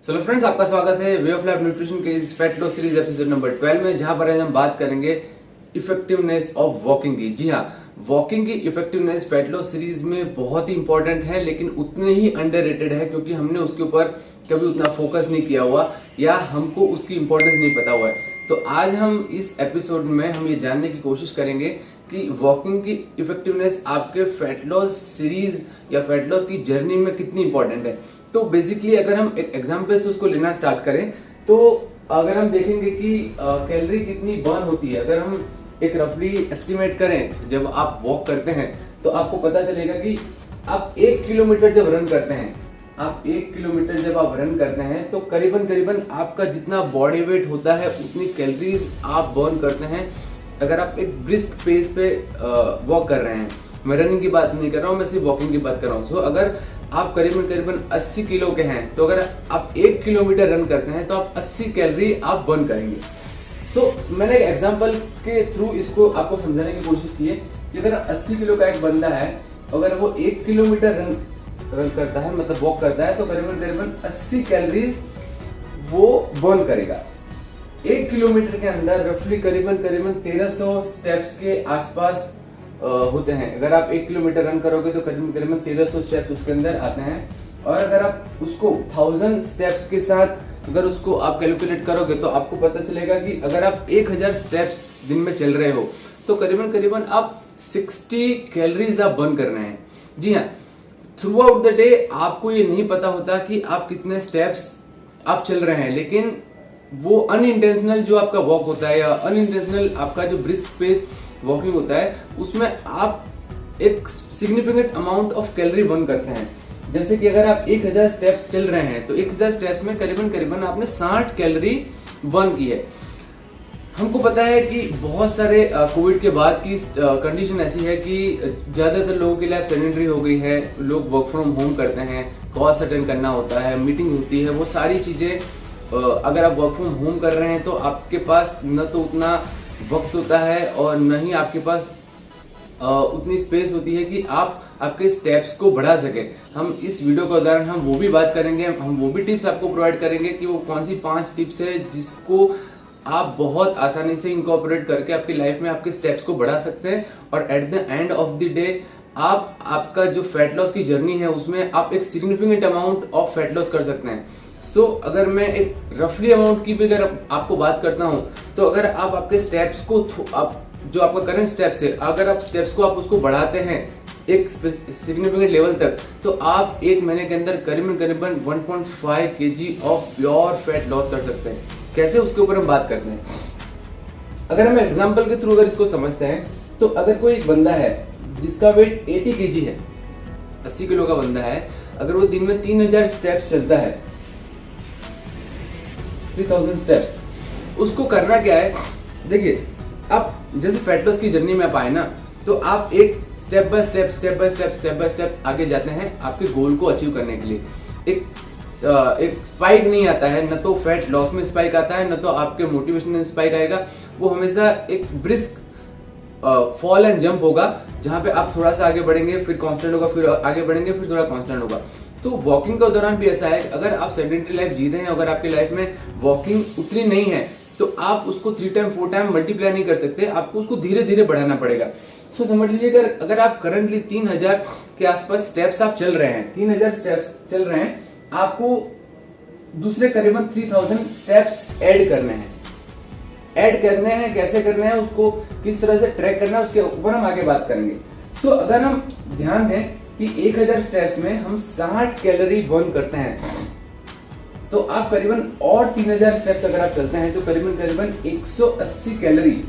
चलो फ्रेंड्स, आपका स्वागत है वे ऑफ लाइफ न्यूट्रिशन के इस fat loss series episode number 12 में, जहां पर आज हम बात करेंगे इफेक्टिवनेस ऑफ वॉकिंग की। जी हाँ, वॉकिंग की इफेक्टिवनेस फैट लॉस सीरीज में बहुत ही इंपॉर्टेंट है, लेकिन उतने ही अंडररेटेड है क्योंकि हमने उसके ऊपर कभी उतना फोकस नहीं किया हुआ या हमको उसकी इंपॉर्टेंस नहीं पता हुआ है। तो आज हम इस एपिसोड में हम ये जानने की कोशिश करेंगे कि वॉकिंग की इफेक्टिवनेस आपके फैट लॉस सीरीज या फैट लॉस की जर्नी में कितनी इंपॉर्टेंट है। तो बेसिकली अगर हम एक एग्जांपल से उसको लेना स्टार्ट करें तो अगर हम देखेंगे कि कैलोरी कितनी बर्न होती है, अगर हम एक रफली एस्टिमेट करें, जब आप वॉक करते हैं तो आपको पता चलेगा कि आप 1 किलोमीटर जब रन करते हैं, जब आप रन करते हैं तो करीबन आपका जितना बॉडी वेट होता है उतनी कैलोरीज आप बर्न करते हैं अगर आप एक ब्रिस्क पेस पे वॉक कर रहे हैं। मैं रनिंग की बात नहीं कर रहा हूँ, मैं सिर्फ वॉकिंग की बात कर रहा हूँ। सो अगर आप करीबन 80 किलो के हैं तो अगर आप 1 किलोमीटर रन करते हैं तो आप 80 कैलोरी आप बर्न करेंगे। सो मैंने एक एग्जांपल के थ्रू इसको आपको समझाने की कोशिश की है कि अगर 80 किलो का एक बंदा है, अगर वो 1 किलोमीटर रन करता है, मतलब वॉक करता है, तो करीबन 80 कैलोरीज वो बर्न करेगा। 1 किलोमीटर के अंदर रफली करीबन 1300 स्टेप्स के आसपास होते हैं। अगर आप 1 किलोमीटर रन करोगे तो करीबन 1300 स्टेप्स उसके अंदर आते हैं, और अगर आप उसको 1000 स्टेप्स के साथ अगर उसको आप कैलकुलेट करोगे तो आपको पता चलेगा कि अगर आप 1000 स्टेप्स दिन में चल रहे हो तो करीबन आप 60 कैलोरीज आप बर्न कर रहे हैं। जी हाँ, थ्रू आउट द डे आपको ये नहीं पता होता कि आप कितने स्टेप्स आप चल रहे हैं, लेकिन वो अनइंटेंशनल जो आपका वॉक होता है या अनइंटेंशनल आपका जो ब्रिस्क पेस वॉकिंग होता है, उसमें आप एक significant amount of calorie burn करते हैं। जैसे कि अगर आप 1000 स्टेप्स चल रहे हैं तो 1000 स्टेप्स में करीबन आपने 60 कैलोरी बर्न की है। हमको पता है कि बहुत सारे कोविड के बाद की कंडीशन ऐसी है कि ज़्यादातर लोगों की लाइफ सेडेंटरी हो गई है, लोग वर्क फ्रॉम होम करते हैं, कॉल्स अटेंड करना होता है, मीटिंग होती है, वो सारी चीज़ें अगर आप वर्क फ्रॉम होम कर रहे हैं तो आपके पास न तो उतना वक्त होता है और न ही आपके पास उतनी स्पेस होती है कि आप आपके स्टेप्स को बढ़ा सके। हम इस वीडियो का उदाहरण हम वो भी बात करेंगे, हम वो भी टिप्स आपको प्रोवाइड करेंगे कि वो कौन सी 5 टिप्स है जिसको आप बहुत आसानी से इनकॉर्पोरेट करके आपकी लाइफ में आपके स्टेप्स को बढ़ा सकते हैं, और eight the end of the day आप आपका जो फैट लॉस की जर्नी है उसमें आप एक significant amount of fat loss कर सकते हैं। सो अगर मैं एक रफली अमाउंट की भी अगर आपको बात करता हूं तो अगर आप आपके स्टेप्स को आप जो आपका करंट स्टेप्स है, अगर आप स्टेप्स को आप उसको बढ़ाते हैं एक सिग्निफिकेंट लेवल तक, तो आप एक महीने के अंदर करीबन 1.5 kg of pure fat loss कर सकते हैं। कैसे, उसके ऊपर हम बात करते हैं। अगर हम एग्जांपल के थ्रू अगर इसको समझते हैं तो अगर कोई एक बंदा है जिसका वेट 80 kg है, 80 किलो का बंदा है, अगर वो दिन में 3000 स्टेप्स चलता है, 3000 स्टेप्स, उसको करना क्या है। देखिए, आप जैसे फैट लॉस की जर्नी में आप आए ना, तो आप एक स्टेप बाय स्टेप आगे जाते हैं आपके गोल को अचीव करने के लिए। एक स्पाइक नहीं आता है, न तो फैट लॉस में स्पाइक आता है, न तो आपके मोटिवेशन में स्पाइक आएगा। वो हमेशा एक ब्रिस्क फॉल एंड जंप होगा, जहां पे आप थोड़ा सा आगे बढ़ेंगे, फिर कांस्टेंट होगा, फिर आगे बढ़ेंगे, फिर थोड़ा कांस्टेंट होगा। तो वॉकिंग का दौरान भी ऐसा है, अगर आप सेडेंटरी लाइफ जी रहे हैं, अगर आपकी लाइफ में वॉकिंग उतनी नहीं है तो आप उसको 3 टाइम 4 टाइम मल्टीप्लाई नहीं कर सकते, आपको उसको धीरे धीरे बढ़ाना पड़ेगा। सो समझ लीजिए अगर आप करंटली 3000 के आसपास स्टेप्स आप चल रहे हैं, 3000 स्टेप्स चल रहे हैं, आपको दूसरे करीबन 3000 स्टेप्स ऐड करने हैं। कैसे करने हैं, उसको किस तरह से ट्रैक करना है, उसके ऊपर हम आगे बात करेंगे। सो अगर हम ध्यान दें कि 1000 स्टेप्स में हम 60 कैलोरी बर्न करते हैं, तो आप करीबन और 3000 स्टेप्स अगर आप चलते हैं तो करीबन 180 कैलोरी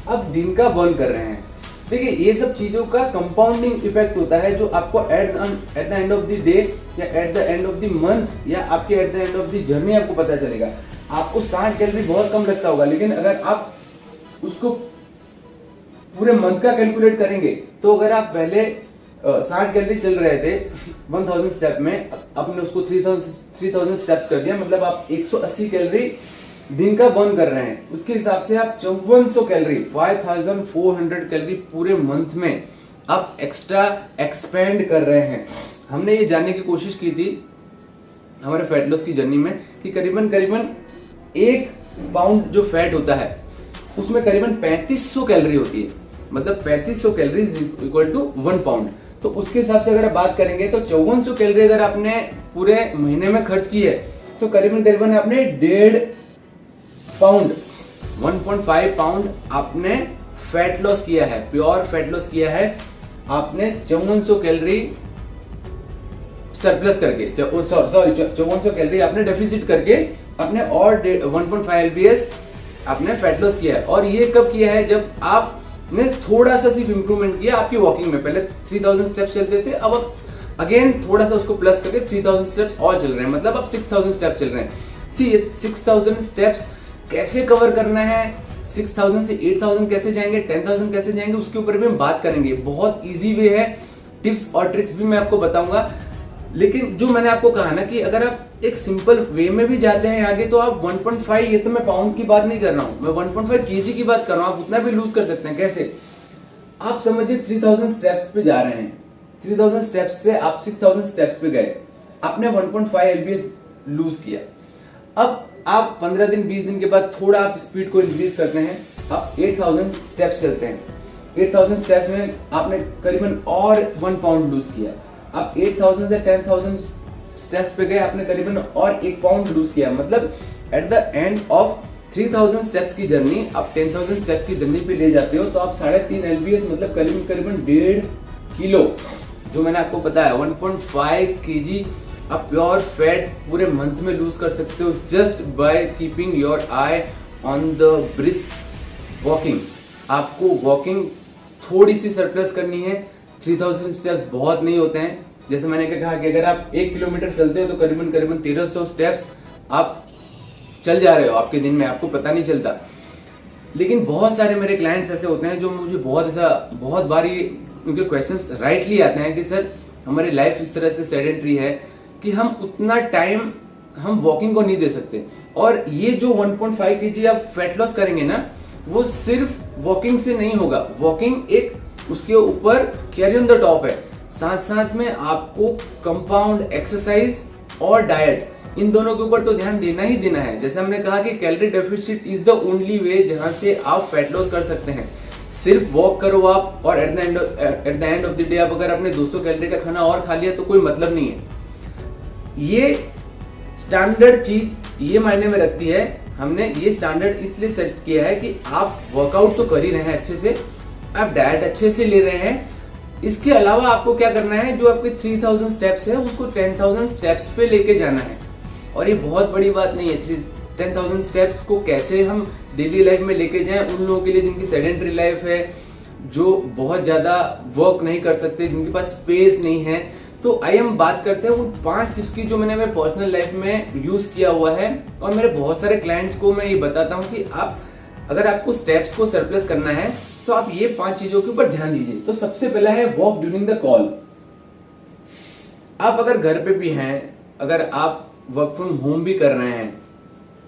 आप दिन का बर्न कर रहे हैं। देखिए, ये सब चीजों का कंपाउंडिंग इफेक्ट होता है जो आपको at the end of the day या at the end of the month या आपके at the end of the journey आपको पता चलेगा। आपको 60 कैलोरी बहुत कम लगता होगा, लेकिन अगर आप उसको पूरे मंथ का कैलकुलेट करेंगे तो अगर आप पहले 60 कैलोरी चल रहे थे 1000 स्टेप में, आपने उसको 3000 स्टेप्स कर दिया, मतलब आप 180 कैलोरी दिन का बर्न कर रहे हैं। उसके हिसाब से आप 5400 कैलोरी 5400 कैलोरी पूरे मंथ में आप एक्स्ट्रा एक्सपेंड कर रहे हैं। हमने ये जानने की कोशिश की थी हमारे फैट लॉस की जर्नी में कि करीबन करीबन 1 पाउंड जो फैट होता है उसमें करीबन 3500 कैलोरी होती है। मतलब 3500 कैलोरी इक्वल टू 1 पाउंड। तो उसके हिसाब से अगर आप बात करेंगे तो 5400 कैलोरी अगर आपने पूरे महीने में खर्च की है तो करीबन करीबन आपने 1.5 पाउंड 1.5 पाउंड आपने फैट लॉस किया है, प्योर फैट लॉस किया है आपने 5400 कैलोरी सरप्लस करके, सॉरी 5400 कैलोरी आपने डेफिसिट करके अपने और 1.5 एलबीएस आपने फैट लॉस किया है। और ये कब किया है? जब आपने थोड़ा सा सिर्फ इंप्रूवमेंट किया आपकी वॉकिंग में। पहले 3000 स्टेप्स चलते थे, अब अगेन थोड़ा सा उसको प्लस करके 3000 स्टेप्स और चल रहे हैं, मतलब अब 6000 स्टेप्स चल रहे हैं। सी 6000 स्टेप्स कैसे कवर करना है, 6000 से 8000 कैसे जाएंगे, 10000 कैसे जाएंगे, उसके ऊपर भी हम बात करेंगे। बहुत इजी वे है, टिप्स और ट्रिक्स भी मैं आपको बताऊंगा। लेकिन जो मैंने आपको कहा ना कि अगर आप एक सिंपल वे में भी जाते हैं आगे तो आप 1.5, ये तो मैं पाउंड की बात नहीं कर रहा हूं, मैं 1.5 केजी की बात कर रहा हूं। आप उतना भी लूज कर सकते हैं। कैसे? आप समझिए 3000 स्टेप्स पे जा रहे हैं, 3000 स्टेप्स से आप 6000 स्टेप्स पे गए, आपने 1.5 एलबीएस लूज किया। अब आप 15 दिन 20 दिन के बाद थोड़ा आप स्पीड को इंक्रीज करते हैं, आप 8000 स्टेप्स चलते हैं। 8000 स्टेप्स में आपने करीबन और 1 पाउंड लूज किया। आप 8000 से 10000 स्टेप्स पे गए, आपने करीबन और 1 पाउंड लूज किया। मतलब eight the end of 3000 steps की जर्नी आप 10000 स्टेप्स की जर्नी पे ले जाते हो तो आप 3.5 एलबीएस मतलब करीबन करीबन 1.5 किलो, जो मैंने आपको बताया 1.5 केजी आप प्योर फैट पूरे मंथ में लूज कर सकते हो just by keeping your I on the brisk walking. आपको वॉकिंग थोड़ी सी सरप्लस करनी है। 3000 स्टेप्स बहुत नहीं होते हैं। जैसे मैंने कहा कि अगर आप 1 किलोमीटर चलते हो तो करीबन करीबन 1300 स्टेप्स आप चल जा रहे हो आपके दिन में, आपको पता नहीं चलता। लेकिन बहुत सारे मेरे क्लाइंट्स ऐसे होते हैं जो मुझे बहुत बार ये उनके क्वेश्चंस राइटली आते हैं कि सर हमारी लाइफ इस तरह से सेडेंटरी है कि हम उतना टाइम हम वॉकिंग को नहीं दे सकते। और ये जो 1.5 केजी आप फैट लॉस करेंगे ना, वो सिर्फ वॉकिंग से नहीं होगा। वॉकिंग एक उसके ऊपर चेरी ऑन द टॉप है, साथ साथ में आपको कंपाउंड एक्सरसाइज और डाइट, इन दोनों के ऊपर तो ध्यान देना ही देना है। जैसे हमने कहा कि calorie deficit is the only way जहां से आप फैट लॉस कर सकते हैं। सिर्फ वॉक करो आप और eight the end of the day आप अगर आपने 200 कैलोरी का खाना और खा लिया तो कोई मतलब नहीं है। ये स्टैंडर्ड चीज ये मायने में रखती है। हमने ये स्टैंडर्ड इसलिए सेट किया है कि आप वर्कआउट तो कर ही रहे हैं अच्छे से, आप डाइट अच्छे से ले रहे हैं, इसके अलावा आपको क्या करना है, जो आपके 3000 स्टेप्स है उसको 10000 स्टेप्स पे लेके जाना है। और ये बहुत बड़ी बात नहीं है 10,000 स्टेप्स को कैसे हम डेली लाइफ में लेके जाएं। उन लोगों के लिए जिनकी सेडेंटरी लाइफ है, जो बहुत ज्यादा वर्क नहीं कर सकते, जिनके पास स्पेस नहीं है, तो आइए हम बात करते हैं उन 5 टिप्स की जो मैंने मेरे पर्सनल लाइफ में यूज किया हुआ है। और मेरे बहुत सारे क्लाइंट्स को मैं ये बताता हूँ कि आप अगर आपको स्टेप्स को सरप्लस करना है तो आप ये 5 चीजों के ऊपर ध्यान दीजिए। तो सबसे पहला है वॉक ड्यूरिंग द कॉल। आप अगर घर पे भी हैं, अगर आप वर्क फ्रॉम होम भी कर रहे हैं,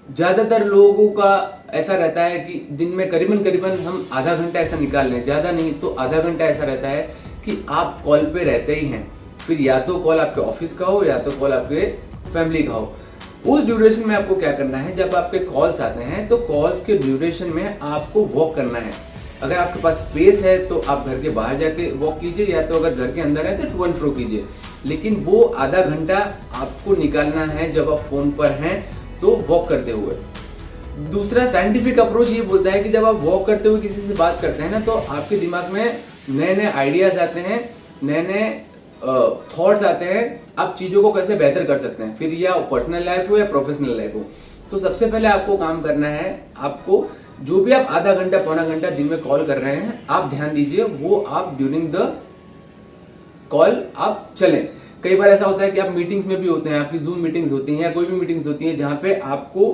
ज्यादातर लोगों का ऐसा रहता है कि दिन में करीबन हम आधा घंटा ऐसा निकाल लें, ज्यादा नहीं तो आधा घंटा ऐसा रहता है कि आप कॉल पे रहते ही हैं। फिर या तो कॉल आपके ऑफिस का हो या तो कॉल आपके फैमिली का हो। उस ड्यूरेशन में आपको क्या करना है, जब आपके कॉल्स आते हैं तो कॉल्स के ड्यूरेशन में आपको वॉक करना है। अगर आपके पास स्पेस है तो आप घर के बाहर जाके वॉक कीजिए, या तो अगर घर के अंदर है तो टू एंड फ्रो कीजिए। लेकिन वो आधा घंटा आपको निकालना है जब आप फोन पर हैं तो वॉक करते हुए। दूसरा साइंटिफिक अप्रोच ये बोलता है कि जब आप वॉक करते हुए किसी से बात करते हैं ना, तो आपके दिमाग में नए नए आइडियाज आते हैं, नए नए थॉट्स आते हैं, आप चीजों को कैसे बेहतर कर सकते हैं, फिर या पर्सनल लाइफ हो या प्रोफेशनल लाइफ हो। तो सबसे पहले आपको काम करना है, आपको जो भी आप आधा घंटा पौना घंटा दिन में कॉल कर रहे हैं, आप ध्यान दीजिए वो आप ड्यूरिंग द कॉल आप चलें। कई बार ऐसा होता है कि आप मीटिंग्स में भी होते हैं, आपकी जूम मीटिंग्स होती हैं या कोई भी मीटिंग्स होती है जहां पे आपको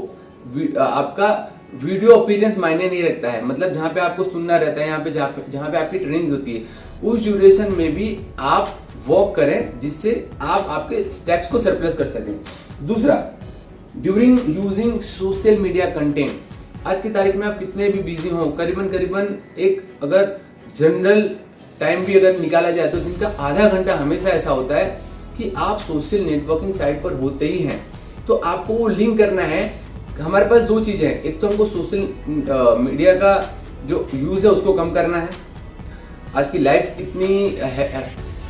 आपका वीडियो अपीयरेंस मायने नहीं रखता है, मतलब जहां पे आपको सुनना रहता है, यहाँ पे जहां पे आपकी ट्रेनिंग्स होती है, उस ड्यूरेशन में भी आप वॉक करें जिससे आप आपके स्टेप्स को सरप्लस कर सकें। दूसरा, during using social media content. आज की तारीख में आप कितने भी बिजी हो, करीबन एक अगर जनरल टाइम भी अगर निकाला जाए तो दिन का आधा घंटा हमेशा ऐसा होता है कि आप सोशल नेटवर्किंग साइट पर होते ही हैं। तो आपको वो लिंक करना है। हमारे पास दो चीजें हैं, एक तो हमको सोशल मीडिया का जो यूज है उसको कम करना है। आज की लाइफ इतनी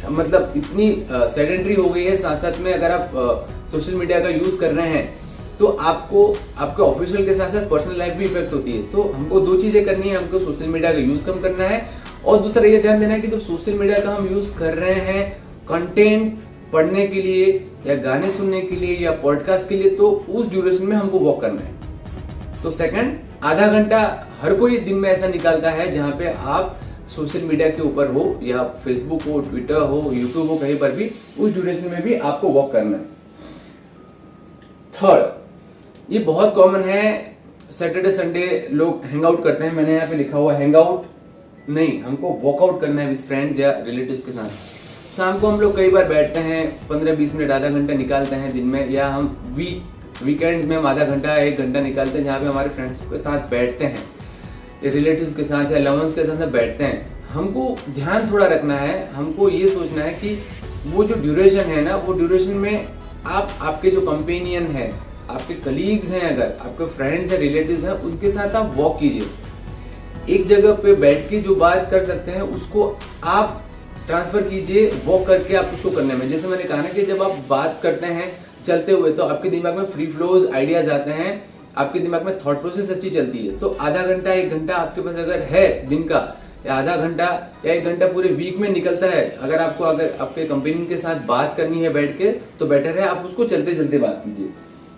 मतलब इतनी सेडेंटरी हो गई है, साथ साथ में अगर आप सोशल मीडिया का यूज कर रहे हैं तो आपको आपके ऑफिशियल के साथ साथ पर्सनल लाइफ भी इफेक्ट होती है। तो हमको दो चीजें करनी है, हमको सोशल मीडिया का यूज कम करना है और दूसरा ये ध्यान देना है कि जब सोशल मीडिया का हम यूज कर रहे हैं कंटेंट पढ़ने के लिए या गाने सुनने के लिए या पॉडकास्ट के लिए, तो उस ड्यूरेशन में हमको वॉक करना है। तो सेकंड, आधा घंटा हर कोई दिन में ऐसा निकालता है जहां पे आप सोशल मीडिया के ऊपर हो या फेसबुक हो, ट्विटर हो, यूट्यूब हो, कहीं पर भी उस ड्यूरेशन में भी आपको वॉक करना है। थर्ड, ये बहुत कॉमन है, सैटरडे संडे लोग हैंग आउट करते हैं। मैंने यहाँ पे लिखा हुआ हैंग आउट नहीं, हमको वॉकआउट करना है विद फ्रेंड्स या रिलेटिव्स के साथ। शाम को हम लोग कई बार बैठते हैं, 15-20 मिनट आधा घंटा निकालते हैं दिन में, या हम वीकेंड्स में हम आधा घंटा 1 घंटा निकालते हैं जहाँ पे हमारे फ्रेंड्स के साथ बैठते हैं, रिलेटिव्स के साथ या लवर्स के साथ बैठते हैं। हमको ध्यान थोड़ा रखना है, हमको ये सोचना है कि वो जो ड्यूरेशन है ना, वो ड्यूरेशन में आपके जो कंपेनियन है, आपके कलीग्स हैं, अगर आपके फ्रेंड्स हैं, रिलेटिव्स हैं, उनके साथ आप वॉक कीजिए। एक जगह पे बैठ के जो बात कर सकते हैं उसको आप ट्रांसफर कीजिए वॉक करके आप उसको करने में। जैसे मैंने कहा ना कि जब आप बात करते हैं चलते हुए तो आपके दिमाग में फ्री फ्लोज आइडियाज आते हैं, आपके दिमाग में थॉट प्रोसेस अच्छी चलती है। तो आधा घंटा 1 घंटा आपके पास अगर है दिन का, या आधा घंटा या 1 घंटा पूरे वीक में निकलता है, अगर आपके कंपेनियन के साथ बात करनी है बैठ के, तो बेटर है आप उसको चलते चलते बात कीजिए।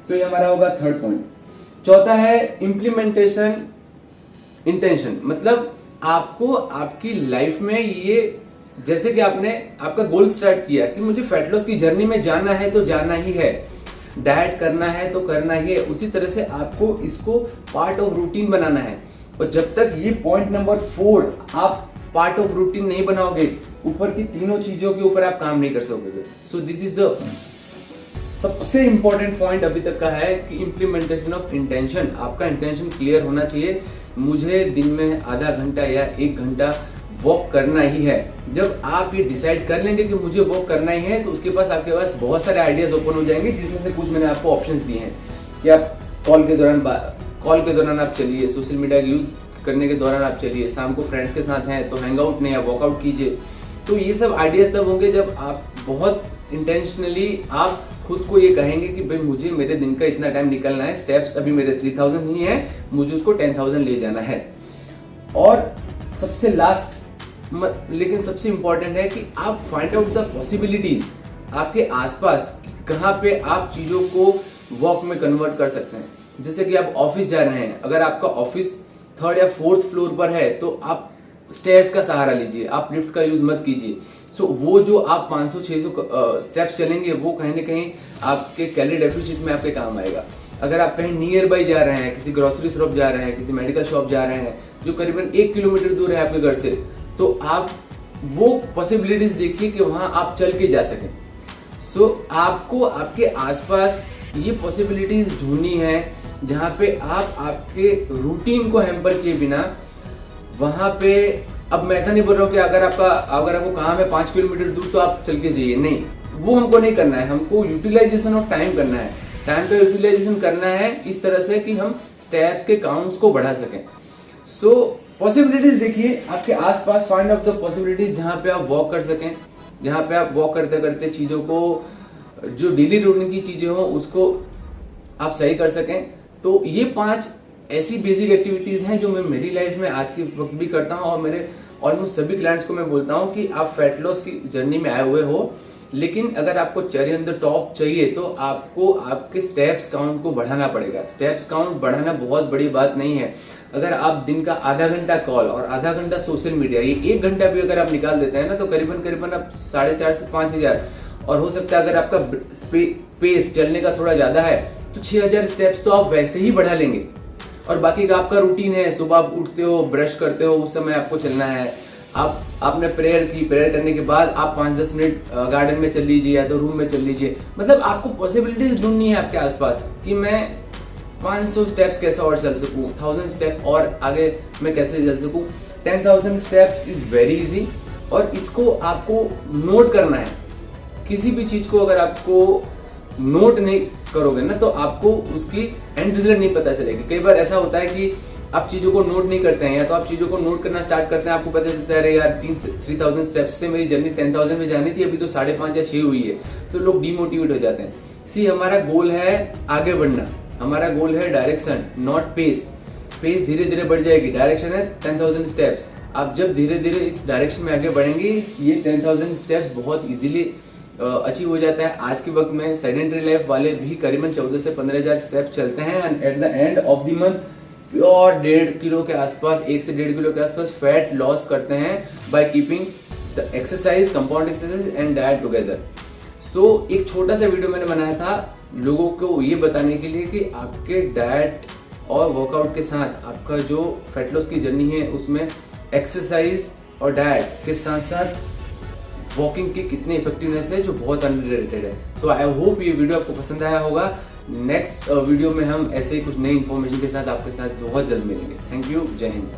तो ये हमारा होगा थर्ड पॉइंट। चौथा है इम्प्लीमेंटेशन इंटेंशन, मतलब आपको आपकी लाइफ में ये, जैसे कि आपने आपका गोल स्टार्ट किया कि मुझे फैट लॉस की जर्नी में जाना है तो जाना ही है, डाइट करना है तो करना ही है, उसी तरह से आपको इसको पार्ट ऑफ रूटीन बनाना है। और जब तक ये पॉइंट नंबर 4 आप पार्ट ऑफ रूटीन नहीं बनाओगे, ऊपर की तीनों चीजों के ऊपर आप काम नहीं कर सकोगे। सो दिस इज द सबसे इंपॉर्टेंट पॉइंट अभी तक का है कि इम्प्लीमेंटेशन ऑफ इंटेंशन। आपका इंटेंशन क्लियर होना चाहिए, मुझे दिन में आधा घंटा या 1 घंटा वॉक करना ही है। जब आप ये डिसाइड कर लेंगे कि मुझे वॉक करना ही है, तो उसके पास आपके पास बहुत सारे आइडियाज ओपन हो जाएंगे, जिसमें से कुछ मैंने आपको ऑप्शंस दिए हैं कि आप कॉल के दौरान आप चलिए, सोशल मीडिया यूज करने के दौरान आप चलिए, शाम को फ्रेंड्स के साथ हैं तो हैंग आउट नहीं, आप वॉकआउट कीजिए। तो ये सब आइडियाज तब होंगे जब आप बहुत इंटेंशनली आप खुद को ये कहेंगे कि भाई मुझे मेरे दिन का इतना टाइम निकलना है, स्टेप्स अभी मेरे 3000 ही है, मुझे उसको 10,000 ले जाना है। और सबसे लास्ट लेकिन सबसे इंपॉर्टेंट है कि आप फाइंड आउट द पॉसिबिलिटीज आपके आसपास, कहाँ पे आप चीजों को वॉक में कन्वर्ट कर सकते हैं। जैसे कि आप ऑफिस जा रहे हैं, अगर आपका ऑफिस 3rd या 4th फ्लोर पर है तो आप स्टेयर्स का सहारा लीजिए, आप लिफ्ट का यूज मत कीजिए। सो वो जो आप 500-600 स्टेप्स चलेंगे वो कहीं ना कहीं आपके कैलोरी डेफिसिट में आपके काम आएगा। अगर आप कहीं नियर बाई जा रहे हैं, किसी ग्रोसरी शॉप जा रहे हैं, किसी मेडिकल शॉप जा रहे हैं जो करीबन 1 किलोमीटर दूर है आपके घर से, तो आप वो पॉसिबिलिटीज देखिए कि वहां आप चल के जा सकें। सो आपको आपके आसपास ये पॉसिबिलिटीज ढूंढनी है जहां पे आप आपके रूटीन को हैम्पर किए बिना वहां पे, अब मैं ऐसा नहीं बोल रहा हूँ कि अगर आपको काम है 5 किलोमीटर दूर तो आप चल के जाइए, नहीं, वो हमको नहीं करना है। हमको यूटिलाइजेशन ऑफ टाइम करना है, टाइम का यूटिलाइजेशन करना है इस तरह से कि हम स्टेप्स के काउंट्स को बढ़ा सकें। सो पॉसिबिलिटीज देखिए आपके आसपास, फाइंड आउट द पॉसिबिलिटीज जहां पे आप वॉक कर सकें, जहां पे आप वॉक करते करते चीजों को, जो डेली रूटीन की चीजें हो उसको आप सही कर सकें। तो ये 5 ऐसी बेसिक एक्टिविटीज हैं जो मैं मेरी लाइफ में आज के वक्त भी करता हूं और मेरे ऑलमोस्ट सभी क्लाइंट्स को मैं बोलता हूं कि आप फैट लॉस की जर्नी में आए हुए हो, लेकिन अगर आपको चेरी ऑन द टॉप चाहिए तो आपको आपके स्टेप्स काउंट को बढ़ाना पड़ेगा। स्टेप्स काउंट बढ़ाना बहुत बड़ी बात नहीं है। अगर आप दिन का आधा घंटा कॉल और आधा घंटा सोशल मीडिया, ये 1 घंटा भी अगर आप निकाल देते हैं ना, तो करीबन आप 4,500 से 5,000, और हो सकता है अगर आपका पेस चलने का थोड़ा ज्यादा है तो 6,000 स्टेप्स तो आप वैसे ही बढ़ा लेंगे। और बाकी का आपका रूटीन है, सुबह आप उठते हो, ब्रश करते हो, उस समय आपको चलना है। आपने प्रेयर की, प्रेयर करने के बाद आप 5-10 मिनट गार्डन में चल लीजिए या तो रूम में चल लीजिए। मतलब आपको पॉसिबिलिटीज ढूंढनी है आपके आसपास कि मैं 500 स्टेप्स कैसे और चल सकूं, 1000 स्टेप और आगे मैं कैसे चल सकूं। 10,000 स्टेप्स इज वेरी इजी, और इसको आपको नोट करना है। किसी भी चीज को अगर आपको नोट नहीं करोगे ना तो आपको उसकी एंड रिजल्ट नहीं पता चलेगी। कई बार ऐसा होता है कि आप चीजों को नोट नहीं करते हैं, या तो आप चीजों को नोट करना स्टार्ट करते हैं, आपको पता चलता है अरे यार 3000 स्टेप्स से मेरी जर्नी 10,000 में जानी थी, अभी तो 5.5 या 6 हुई है, तो लोग डिमोटिवेट हो जाते हैं। सी हमारा गोल है आगे बढ़ना, हमारा गोल है डायरेक्शन नॉट पेस। पेस धीरे धीरे बढ़ जाएगी, डायरेक्शन है 10,000 स्टेप्स। आप जब धीरे धीरे इस डायरेक्शन में आगे बढ़ेंगे ये 10,000 स्टेप्स बहुत इजीली अचीव हो जाता है। आज के वक्त में सेडेंटरी लाइफ वाले भी करीबन 14 से 15,000 स्टेप्स चलते हैं and eight the end of the month pure 1.5 kilo के आसपास, 1 से 1.5 किलो के आसपास फैट लॉस करते हैं by keeping the exercise, compound exercise and diet together. So एक छोटा सा वीडियो मैंने बनाया था लोगों को ये बताने के लिए कि आपके डाइट और वर्कआउट के साथ आपका जो फैट लॉस की जर्नी है उसमें एक्सरसाइज और डाइट के साथ साथ वॉकिंग की कितनी इफेक्टिवनेस है जो बहुत अंडररेटेड है। सो आई होप ये वीडियो आपको पसंद आया होगा। नेक्स्ट वीडियो में हम ऐसे ही कुछ नई इन्फॉर्मेशन के साथ आपके साथ बहुत जल्द मिलेंगे। थैंक यू, जय हिंद।